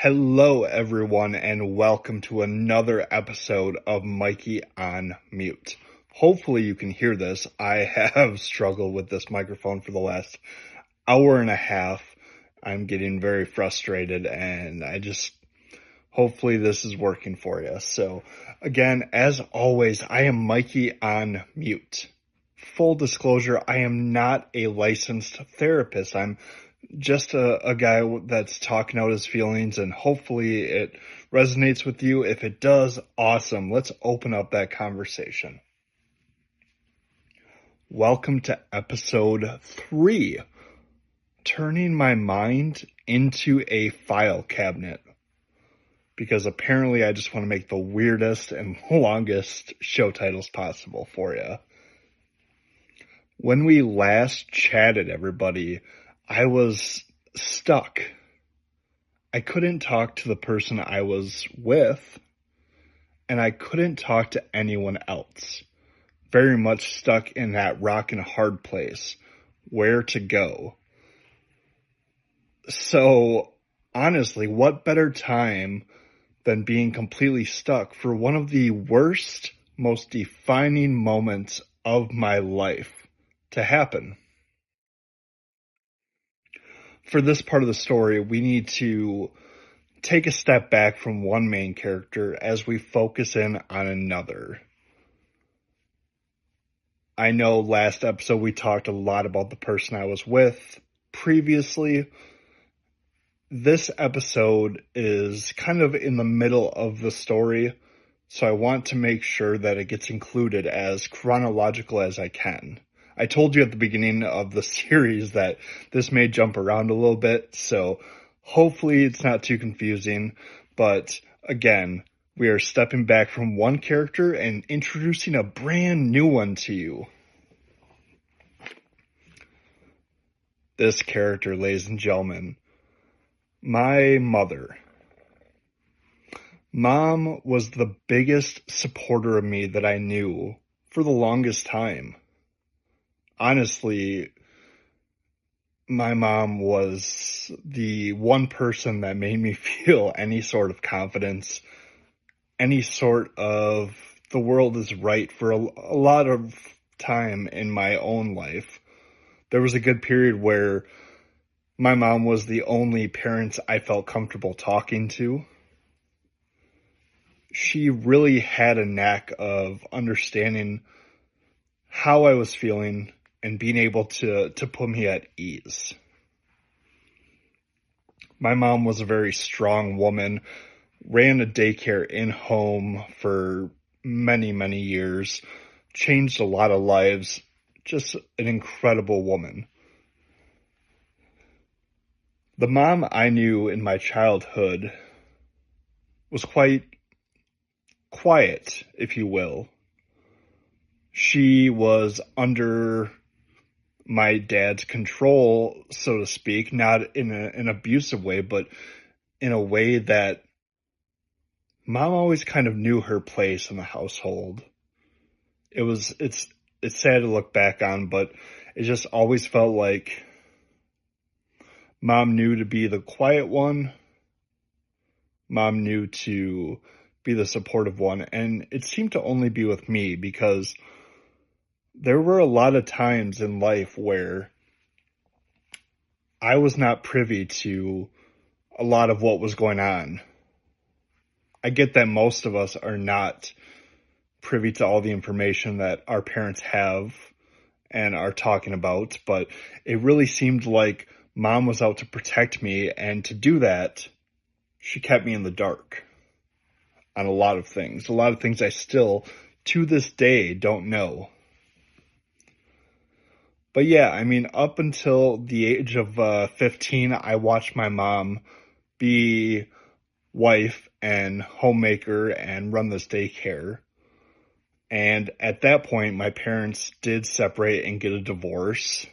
Hello, everyone, and welcome to another episode of Mikey on Mute. Hopefully you can hear this. I have struggled with this microphone for the last hour and a half. I'm getting very frustrated, and hopefully this is working for you. So, again, as always, I am Mikey on Mute. Full disclosure, I am not a licensed therapist. I'm just a guy that's talking out his feelings, and hopefully it resonates with you. If it does, awesome. Let's open up that conversation. Welcome to episode 3, turning my mind into a file cabinet. Because apparently I just want to make the weirdest and longest show titles possible for you. When we last chatted, everybody, I was stuck. I couldn't talk to the person I was with, and I couldn't talk to anyone else. Very much stuck in that rock and hard place. Where to go? So, honestly, what better time than being completely stuck for one of the worst, most defining moments of my life to happen? For this part of the story, we need to take a step back from one main character as we focus in on another. I know last episode we talked a lot about the person I was with previously. This episode is kind of in the middle of the story, so I want to make sure that it gets included as chronological as I can. I told you at the beginning of the series that this may jump around a little bit, so hopefully it's not too confusing. But again, we are stepping back from one character and introducing a brand new one to you. This character, ladies and gentlemen, my mother. Mom was the biggest supporter of me that I knew for the longest time. Honestly, my mom was the one person that made me feel any sort of confidence, any sort of the world is right for a lot of time in my own life. There was a good period where my mom was the only parent I felt comfortable talking to. She really had a knack of understanding how I was feeling and being able to put me at ease. My mom was a very strong woman, ran a daycare in-home for many, many years, changed a lot of lives, just an incredible woman. The mom I knew in my childhood was quite quiet, if you will. She was under my dad's control, so to speak, not in an abusive way, but in a way that mom always kind of knew her place in the household. It's sad to look back on, but it just always felt like mom knew to be the quiet one. Mom knew to be the supportive one, and it seemed to only be with me because there were a lot of times in life where I was not privy to a lot of what was going on. I get that most of us are not privy to all the information that our parents have and are talking about, but it really seemed like mom was out to protect me, and to do that, she kept me in the dark on a lot of things I still, to this day, don't know. But yeah, I mean, up until the age of 15, I watched my mom be wife and homemaker and run this daycare. And at that point, my parents did separate and get a divorce.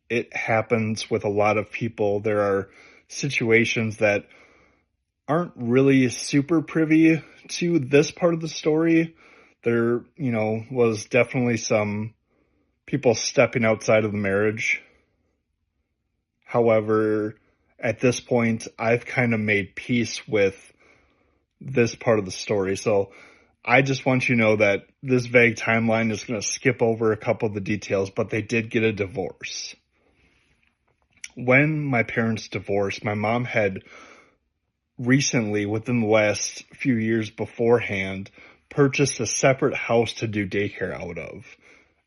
It happens with a lot of people. There are situations that aren't really super privy to this part of the story. There, was definitely some people stepping outside of the marriage. However, at this point, I've kind of made peace with this part of the story. So I just want you to know that this vague timeline is going to skip over a couple of the details, but they did get a divorce. When my parents divorced, my mom had recently, within the last few years beforehand, purchased a separate house to do daycare out of.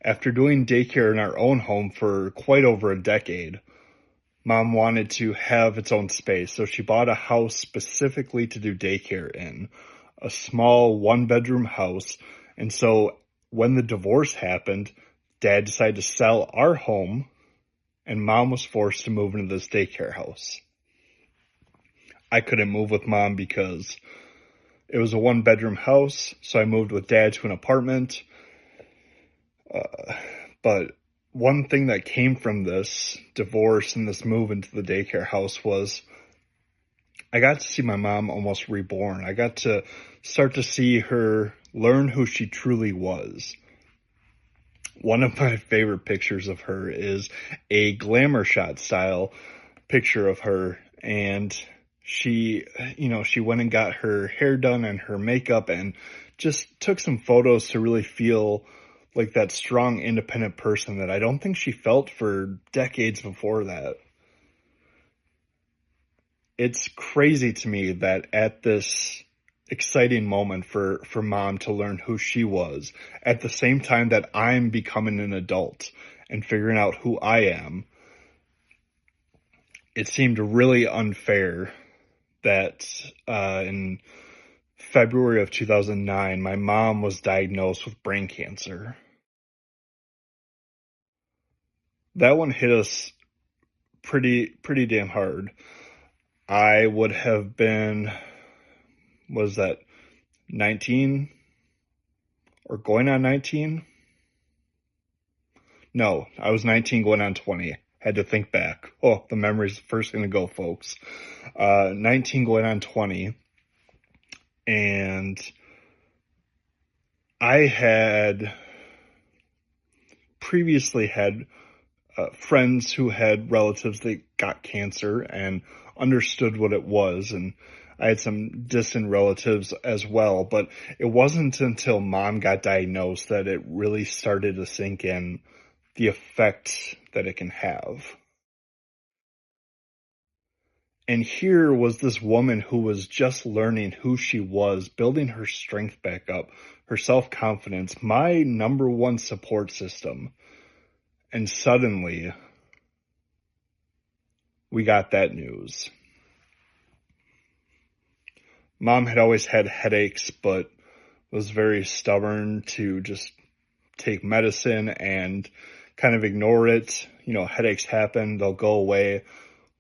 After doing daycare in our own home for quite over a decade, Mom wanted to have its own space, so she bought a house specifically to do daycare in, a small one-bedroom house. And so when the divorce happened, Dad decided to sell our home, and Mom was forced to move into this daycare house. I couldn't move with Mom because it was a one-bedroom house, so I moved with Dad to an apartment. But one thing that came from this divorce and this move into the daycare house was I got to see my mom almost reborn. I got to start to see her learn who she truly was. One of my favorite pictures of her is a glamour shot style picture of her, and she went and got her hair done and her makeup and just took some photos to really feel like that strong, independent person that I don't think she felt for decades before that. It's crazy to me that at this exciting moment for Mom to learn who she was, at the same time that I'm becoming an adult and figuring out who I am, it seemed really unfair that in February of 2009, my mom was diagnosed with brain cancer. That one hit us pretty damn hard. I would have been, was that 19 or going on 19? No, I was 19 going on 20. Had to think back. Oh, the memory's first going to go, folks. 19 going on 20. And I had previously had friends who had relatives that got cancer and understood what it was. And I had some distant relatives as well. But it wasn't until Mom got diagnosed that it really started to sink in the effect that it can have. And here was this woman who was just learning who she was, building her strength back up, her self-confidence, my number one support system. And suddenly, we got that news. Mom had always had headaches, but was very stubborn to just take medicine and kind of ignore it. You know, headaches happen, they'll go away.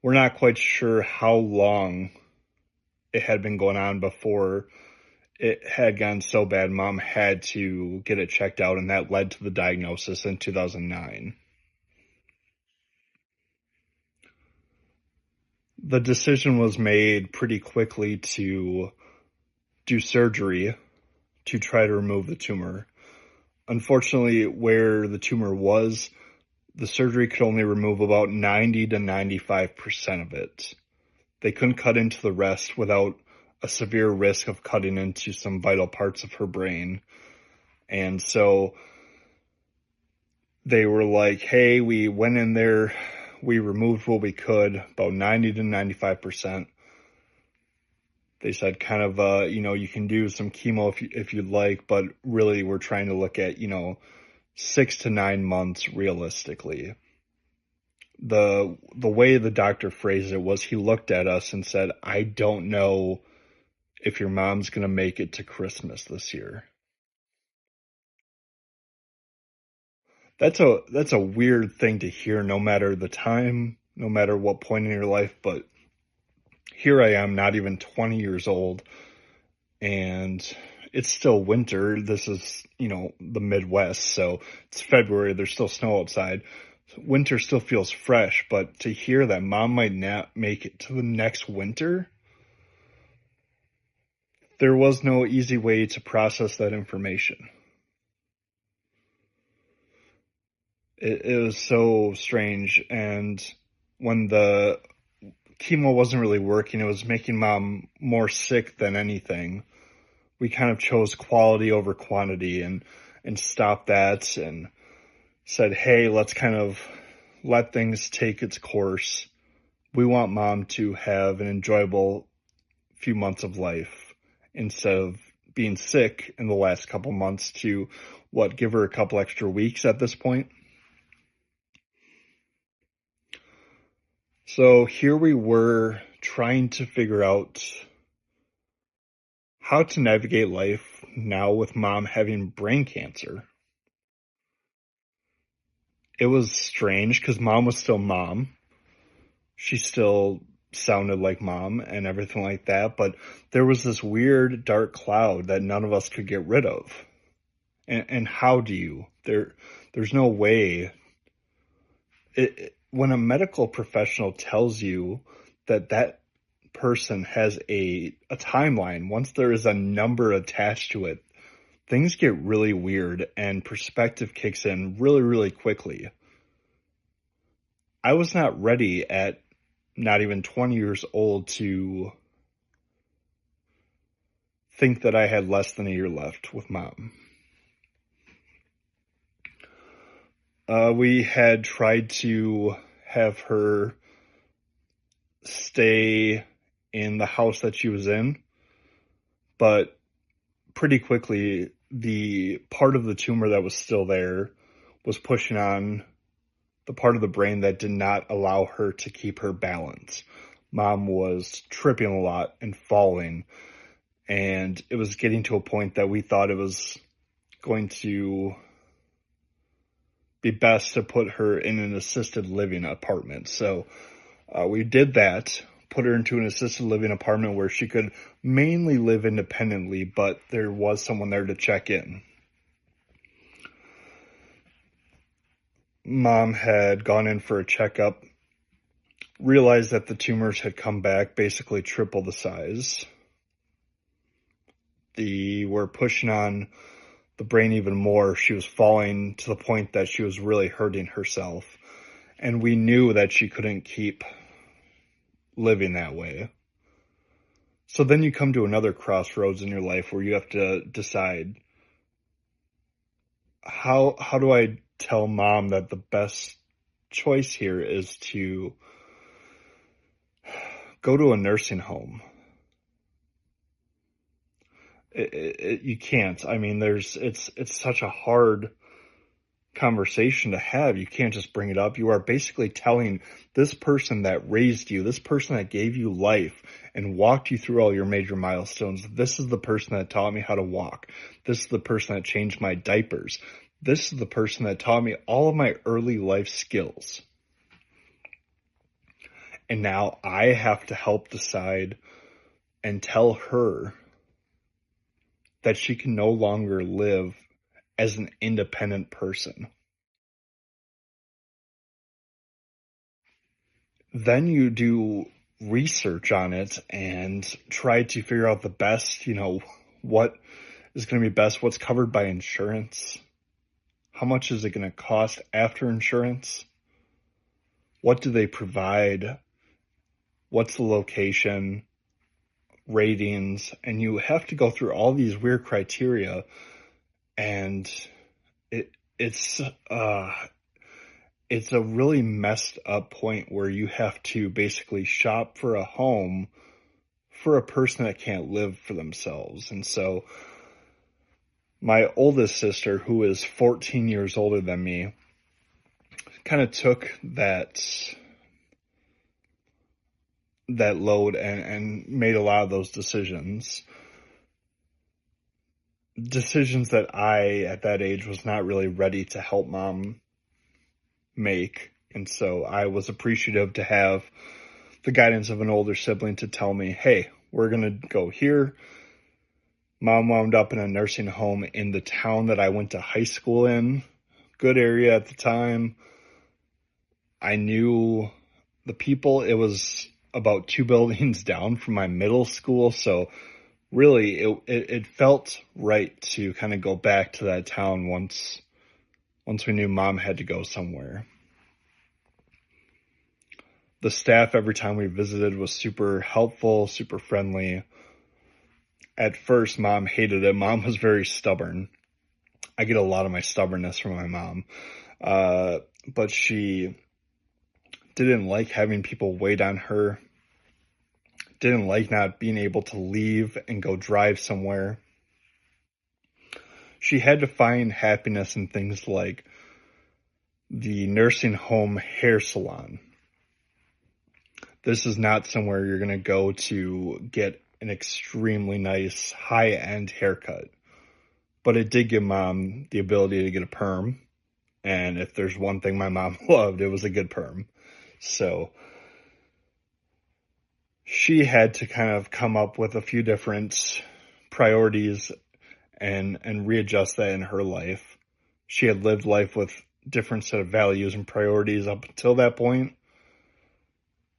We're not quite sure how long it had been going on before it had gotten so bad Mom had to get it checked out, and that led to the diagnosis in 2009. The decision was made pretty quickly to do surgery to try to remove the tumor. Unfortunately, where the tumor was, the surgery could only remove about 90 to 95% of it. They couldn't cut into the rest without a severe risk of cutting into some vital parts of her brain. And so they were like, hey, we went in there, we removed what we could, about 90 to 95%. They said kind of, you can do some chemo if you'd like, but really we're trying to look at, 6 to 9 months realistically. The way the doctor phrased it was he looked at us and said, I don't know if your mom's going to make it to Christmas this year. That's a weird thing to hear, no matter the time, no matter what point in your life, but here I am, not even 20 years old, and it's still winter. This is, the Midwest, so it's February, there's still snow outside. Winter still feels fresh, but to hear that Mom might not make it to the next winter, there was no easy way to process that information. It was so strange, and when the chemo wasn't really working. It was making mom more sick than anything. We kind of chose quality over quantity and stopped that and said, hey, let's kind of let things take its course. We want mom to have an enjoyable few months of life instead of being sick in the last couple months to give her a couple extra weeks at this point. So here we were trying to figure out how to navigate life now with mom having brain cancer. It was strange because mom was still mom. She still sounded like mom and everything like that, but there was this weird dark cloud that none of us could get rid of. And how do you? There's no way. When a medical professional tells you that person has a timeline, once there is a number attached to it, things get really weird and perspective kicks in really, really quickly. I was not ready at not even 20 years old to think that I had less than a year left with mom. We had tried to have her stay in the house that she was in, but pretty quickly, the part of the tumor that was still there was pushing on the part of the brain that did not allow her to keep her balance. Mom was tripping a lot and falling, and it was getting to a point that we thought it was going to be best to put her in an assisted living apartment. So we did that, put her into an assisted living apartment where she could mainly live independently, but there was someone there to check in. Mom had gone in for a checkup, realized that the tumors had come back basically triple the size. They were pushing on the brain even more. She was falling to the point that she was really hurting herself. And we knew that she couldn't keep living that way. So then you come to another crossroads in your life where you have to decide, how do I tell mom that the best choice here is to go to a nursing home? You can't. I mean, it's such a hard conversation to have. You can't just bring it up. You are basically telling this person that raised you, this person that gave you life and walked you through all your major milestones. This is the person that taught me how to walk. This is the person that changed my diapers. This is the person that taught me all of my early life skills. And now I have to help decide and tell her that she can no longer live as an independent person. Then you do research on it and try to figure out the best, what is going to be best, what's covered by insurance, how much is it going to cost after insurance, what do they provide, what's the location, ratings, and you have to go through all these weird criteria, and it's a really messed up point where you have to basically shop for a home for a person that can't live for themselves. And so my oldest sister, who is 14 years older than me, kind of took that load and made a lot of those decisions that I, at that age, was not really ready to help mom make. And so I was appreciative to have the guidance of an older sibling to tell me, hey, we're going to go here. Mom wound up in a nursing home in the town that I went to high school in. Good area at the time. I knew the people. It was about 2 buildings down from my middle school. So really, it felt right to kind of go back to that town once we knew mom had to go somewhere. The staff, every time we visited, was super helpful, super friendly. At first, Mom hated it. Mom was very stubborn. I get a lot of my stubbornness from my mom. But she didn't like having people wait on her, didn't like not being able to leave and go drive somewhere. She had to find happiness in things like the nursing home hair salon. This is not somewhere you're going to go to get an extremely nice high-end haircut. But it did give Mom the ability to get a perm. And if there's one thing my mom loved, it was a good perm. So she had to kind of come up with a few different priorities and readjust that in her life. She had lived life with different set of values and priorities up until that point,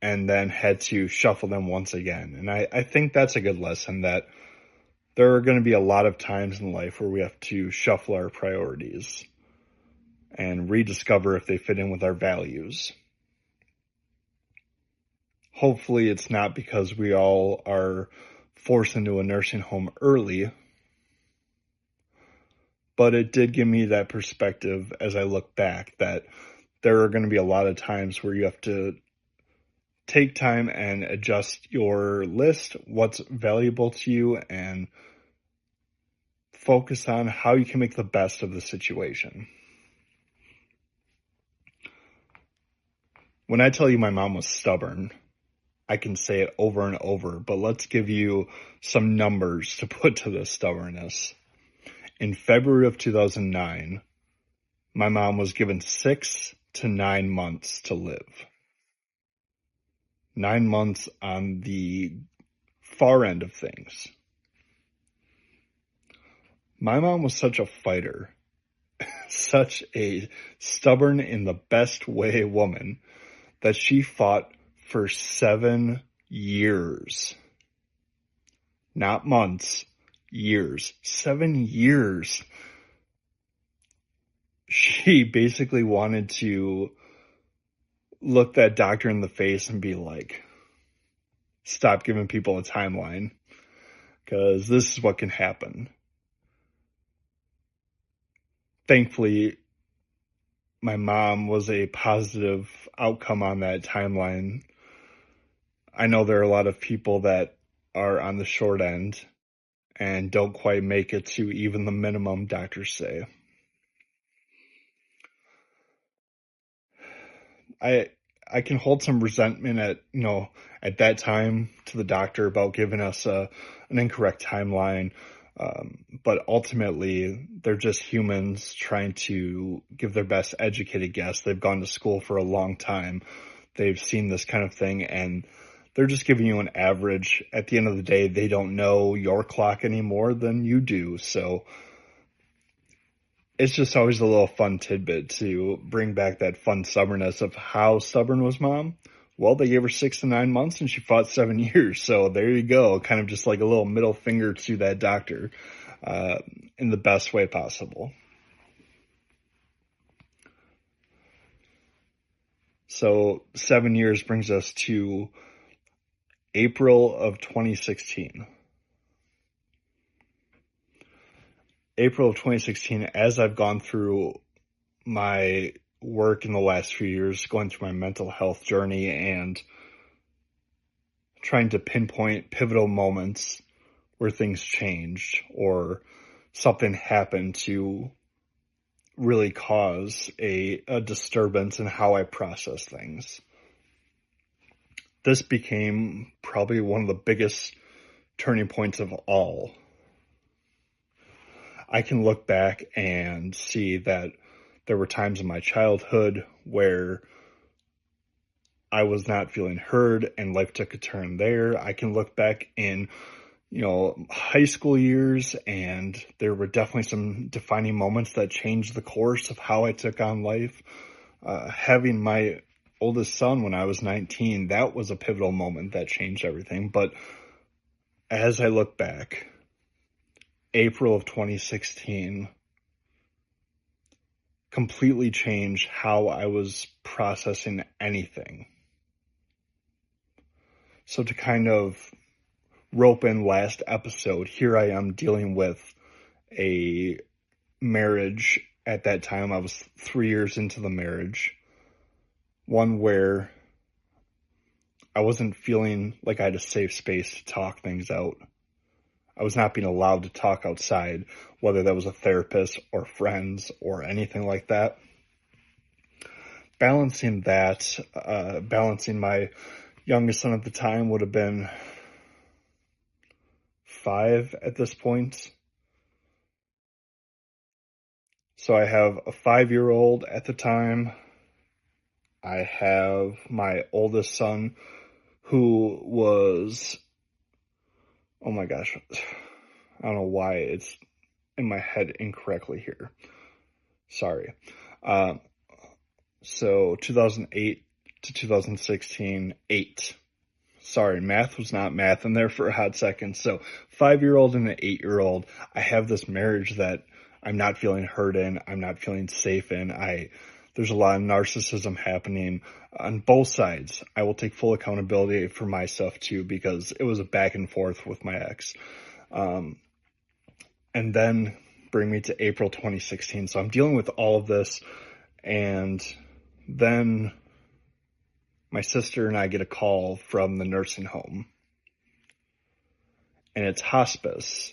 and then had to shuffle them once again. And I think that's a good lesson, that there are going to be a lot of times in life where we have to shuffle our priorities and rediscover if they fit in with our values. Hopefully it's not because we all are forced into a nursing home early, but it did give me that perspective as I look back, that there are going to be a lot of times where you have to take time and adjust your list, what's valuable to you, and focus on how you can make the best of the situation. When I tell you my mom was stubborn, I can say it over and over, but let's give you some numbers to put to this stubbornness. In February of 2009, my mom was given 6 to 9 months to live. 9 months on the far end of things. My mom was such a fighter, such a stubborn in the best way woman, that she fought for 7 years. Not months, years. 7 years. She basically wanted to look that doctor in the face and be like, stop giving people a timeline, because this is what can happen. Thankfully, my mom was a positive outcome on that timeline. I know there are a lot of people that are on the short end and don't quite make it to even the minimum doctors say. I can hold some resentment at that time to the doctor about giving us an incorrect timeline. But ultimately, they're just humans trying to give their best educated guess. They've gone to school for a long time. They've seen this kind of thing, and they're just giving you an average. At the end of the day, they don't know your clock any more than you do. So it's just always a little fun tidbit to bring back that fun stubbornness of how stubborn was Mom. Well, they gave her 6 to 9 months and she fought 7 years. So there you go. Kind of just like a little middle finger to that doctor in the best way possible. So 7 years brings us to April of 2016. April of 2016, as I've gone through my work in the last few years, going through my mental health journey and trying to pinpoint pivotal moments where things changed or something happened to really cause a disturbance in how I process things. This became probably one of the biggest turning points of all. I can look back and see that there were times in my childhood where I was not feeling heard and life took a turn there. I can look back in, high school years, and there were definitely some defining moments that changed the course of how I took on life. Having my oldest son when I was 19, that was a pivotal moment that changed everything. But as I look back, April of 2016 completely changed how I was processing anything. So to kind of rope in last episode, here I am dealing with a marriage. At that time, I was 3 years into the marriage, one where I wasn't feeling like I had a safe space to talk things out. I was not being allowed to talk outside, whether that was a therapist or friends or anything like that. Balancing that, balancing my youngest son at the time would have been 5 at this point. So I have a 5-year-old at the time. I have my oldest son who was, oh my gosh, I don't know why it's in my head incorrectly here. Sorry. So 2008 to 2016, 8. Sorry, math was not math in there for a hot second. So 5-year-old and an 8-year-old, I have this marriage that I'm not feeling heard in. I'm not feeling safe in. There's a lot of narcissism happening on both sides. I will take full accountability for my stuff too, because it was a back and forth with my ex. And then bring me to April 2016. So I'm dealing with all of this. And then my sister and I get a call from the nursing home, and it's hospice.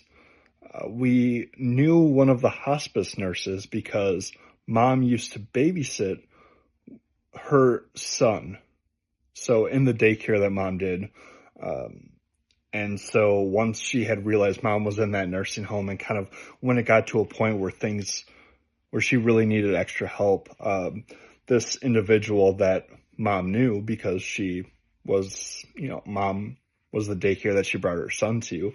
We knew one of the hospice nurses because mom used to babysit her son. So in the daycare that mom did. And so once she had realized mom was in that nursing home, and kind of when it got to a point where she really needed extra help, this individual that mom knew, because she was, mom was the daycare that she brought her son to,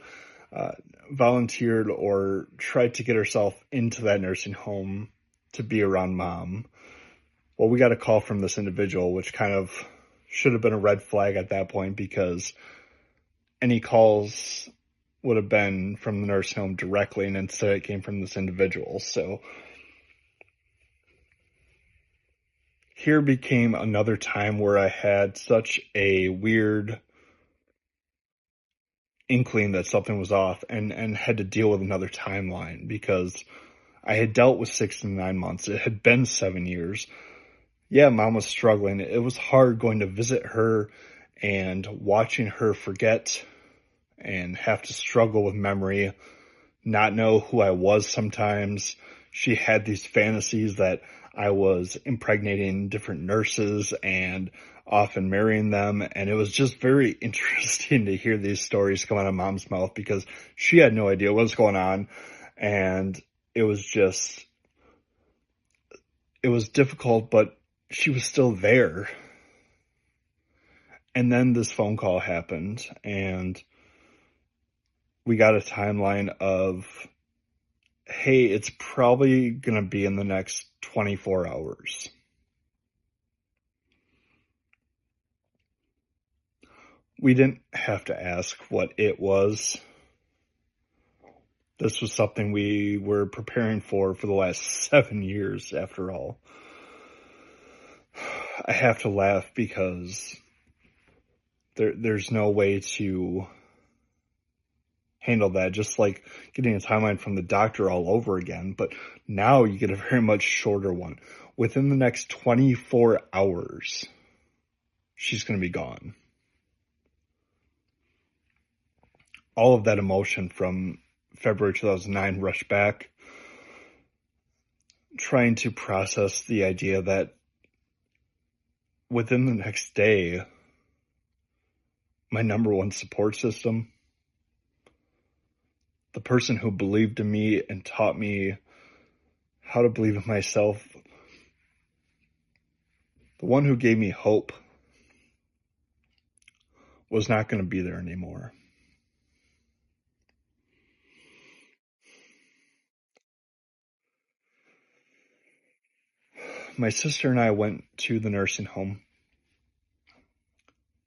volunteered or tried to get herself into that nursing home to be around mom. Well, we got a call from this individual, which kind of should have been a red flag at that point, because any calls would have been from the nursing home directly, and instead it came from this individual. So here became another time where I had such a weird inkling that something was off, and had to deal with another timeline, because I had dealt with 6 to 9 months. It had been 7 years. Yeah, mom was struggling. It was hard going to visit her and watching her forget and have to struggle with memory, not know who I was sometimes. She had these fantasies that I was impregnating different nurses and often marrying them. And it was just very interesting to hear these stories come out of mom's mouth, because she had no idea what was going on. And it was difficult, but she was still there. And then this phone call happened, and we got a timeline of, hey, it's probably going to be in the next 24 hours. We didn't have to ask what it was. This was something we were preparing for the last 7 years, after all. I have to laugh because there's no way to handle that, just like getting a timeline from the doctor all over again. But now you get a very much shorter one. Within the next 24 hours, she's going to be gone. All of that emotion from February 2009 rushed back, trying to process the idea that within the next day, my number one support system, the person who believed in me and taught me how to believe in myself, the one who gave me hope, was not going to be there anymore. My sister and I went to the nursing home,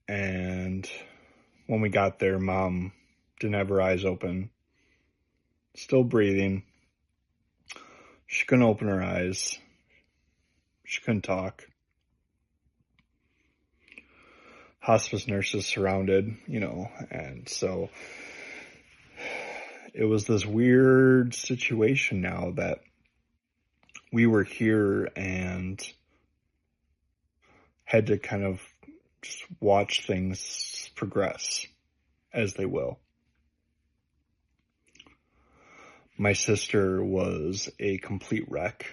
and when we got there, mom didn't have her eyes open, still breathing. She couldn't open her eyes. She couldn't talk. hospice nurses surrounded, and so it was this weird situation now that we were here and had to kind of just watch things progress as they will. My sister was a complete wreck,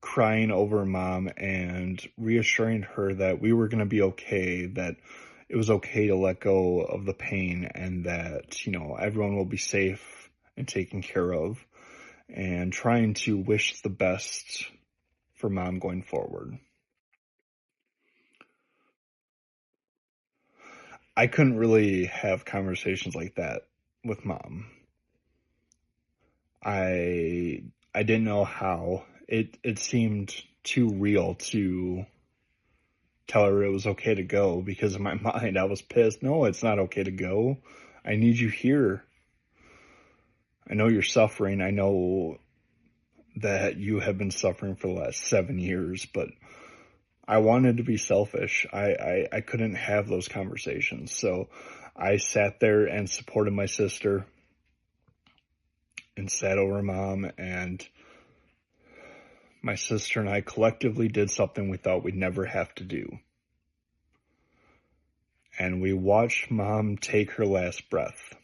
crying over Mom and reassuring her that we were going to be okay, that it was okay to let go of the pain, and that, everyone will be safe and taken care of, and trying to wish the best for Mom going forward. I couldn't really have conversations like that with Mom. I didn't know how. It seemed too real to tell her it was okay to go, because in my mind I was pissed. No, it's not okay to go. I need you here. I know you're suffering. I know that you have been suffering for the last 7 years, but I wanted to be selfish. I couldn't have those conversations. So I sat there and supported my sister and sat over Mom, and my sister and I collectively did something we thought we'd never have to do. And we watched Mom take her last breath,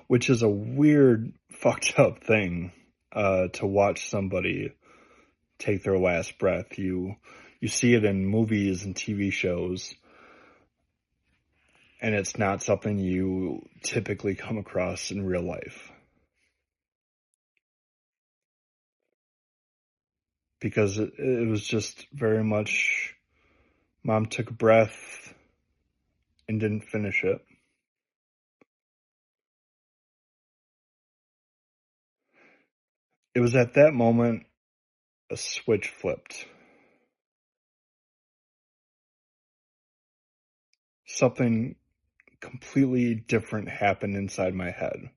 which is a weird, fucked up thing to watch somebody take their last breath. You see it in movies and TV shows, and it's not something you typically come across in real life. Because it was just very much, Mom took a breath and didn't finish it. It was at that moment a switch flipped. Something completely different happened inside my head.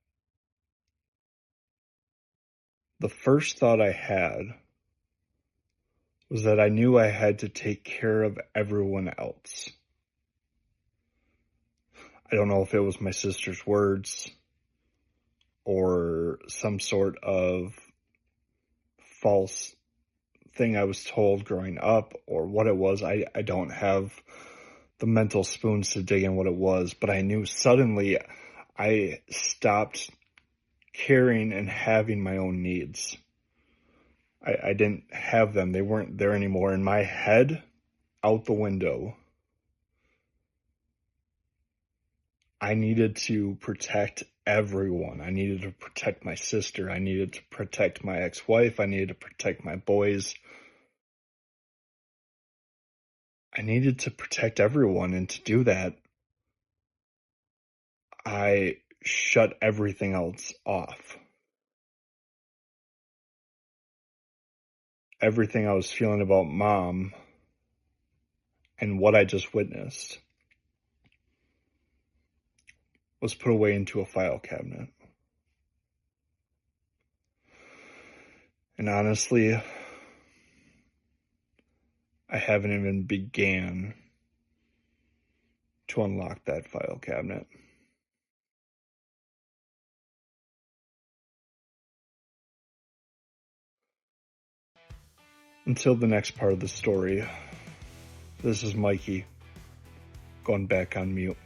The first thought I had was that I knew I had to take care of everyone else. I don't know if it was my sister's words or some sort of false thing I was told growing up, or what it was. I don't have the mental spoons to dig in what it was, but I knew suddenly I stopped caring and having my own needs. I didn't have them. They weren't there anymore. In my head, out the window, I needed to protect everyone. I needed to protect my sister. I needed to protect my ex-wife. I needed to protect my boys. I needed to protect everyone, and to do that, I shut everything else off. Everything I was feeling about Mom and what I just witnessed was put away into a file cabinet. And honestly, I haven't even began to unlock that file cabinet. Until the next part of the story, this is Mikey, going back on mute.